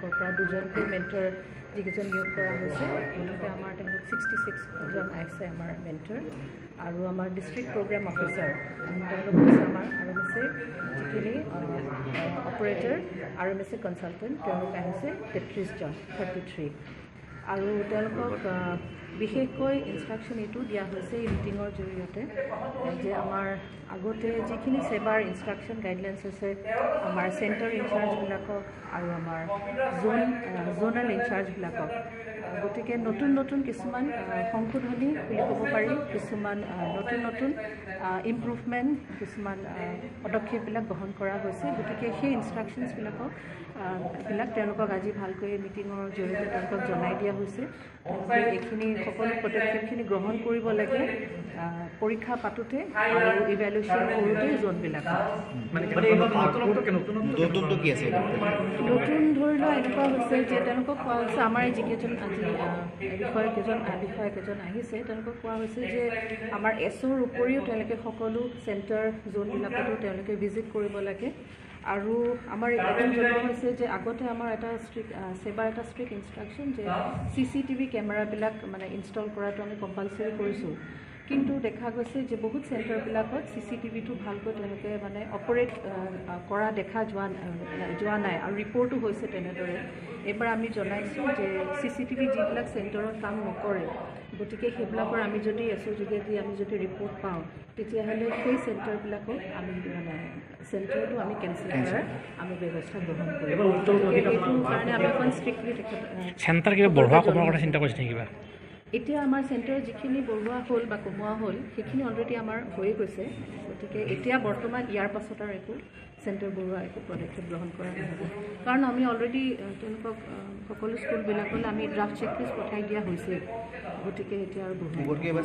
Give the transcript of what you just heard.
তেওঁলোকৰ পৰা দুজনকৈ মেণ্টৰ যিকেইজন নিয়োগ কৰা হৈছে গতিকে আমাৰ তেওঁলোক 66জন আহিছে আমাৰ মেণ্টৰ আৰু আমাৰ ডিষ্ট্ৰিক্ট প্ৰগ্ৰাম অফিচাৰ তেওঁলোক হৈছে আমাৰ RMSA যিখিনি অপাৰেটৰ RMSA কনচালটেণ্ট তেওঁলোক আহিছে 33জন 33 আৰু তেওঁলোকক বিশেষকৈ ইনষ্ট্ৰাকশ্যন এইটো দিয়া হৈছে এই মিটিঙৰ জৰিয়তে যে আমাৰ আগতে যিখিনি সেৱাৰ ইনষ্ট্ৰাকশ্যন গাইডলাইনছ আছে আমাৰ চেণ্টাৰ ইনচাৰ্জবিলাকক আৰু আমাৰ জোনেল ইনচাৰ্জবিলাকক গতিকে নতুন নতুন কিছুমান সংশোধনী বুলি ক'ব পাৰি কিছুমান নতুন নতুন ইম্প্ৰুভমেণ্ট কিছুমান পদক্ষেপবিলাক গ্ৰহণ কৰা হৈছে গতিকে সেই ইনষ্ট্ৰাকশ্যনছবিলাকক তেওঁলোকক আজি ভালকৈ মিটিঙৰ জৰিয়তে তেওঁলোকক জনাই দিয়া হৈছে এইখিনি সকলো পদক্ষেপখিনি গ্ৰহণ কৰিব লাগে পৰীক্ষা পাতোঁতে আৰু ইভ্যালুৱেশ্যন কৰোঁতে জোনবিলাকক নতুন ধৰি লোৱা এনেকুৱা হৈছে যে তেওঁলোকক কোৱা হৈছে আমাৰ যিকেইজন আজি বিষয়াকেইজন আহিছে তেওঁলোকক কোৱা হৈছে যে আমাৰ এছৰ উপৰিও তেওঁলোকে সকলো চেণ্টাৰ জোনবিলাকতো তেওঁলোকে ভিজিট কৰিব লাগে আৰু আমাৰ এইটো জনোৱা হৈছে যে আগতে আমাৰ এটা সেৱাৰ এটা ষ্ট্ৰিক্ট ইনষ্ট্ৰাকশ্যন যে CCTV কেমেৰাবিলাক মানে ইনষ্টল কৰাটো আমি কম্পালচৰি কৰিছোঁ কিন্তু দেখা গৈছে যে বহুত চেণ্টাৰবিলাকত CCTVটো ভালকৈ তেওঁলোকে মানে অপাৰেট কৰা দেখা যোৱা নাই আৰু ৰিপৰ্টো হৈছে তেনেদৰে এইবাৰ আমি জনাইছোঁ যে CCTV যিবিলাক চেণ্টাৰত কাম নকৰে গতিকে সেইবিলাকৰ আমি যদি এছৰ যোগেদি আমি যদি ৰিপৰ্ট পাওঁ তেতিয়াহ'লে সেই চেণ্টাৰবিলাকক আমি মানে চেণ্টাৰটো আমি কেঞ্চেল কৰাৰ আমি ব্যৱস্থা গ্ৰহণ কৰিম এইটো কাৰণে আমি অকণ ষ্ট্ৰিক্টলি চেণ্টাৰ কিবা বঢ়োৱা কমোৱাৰ কথা চিন্তা কৰিছে কিবা এতিয়া আমাৰ চেণ্টাৰ যিখিনি বঢ়োৱা হ'ল বা কমোৱা হ'ল সেইখিনি অলৰেডি আমাৰ হৈ গৈছে গতিকে এতিয়া বৰ্তমান ইয়াৰ পাছত আৰু একো চেণ্টাৰ বঢ়োৱা একো পদক্ষেপ গ্ৰহণ কৰা নহ'ব কাৰণ আমি অলৰেডি তেওঁলোকক সকলো স্কুলবিলাকলৈ আমি ড্ৰাফ্ট চেকলিষ্ট পঠাই দিয়া হৈছে গতিকে এতিয়া আৰু বঢ়োৱা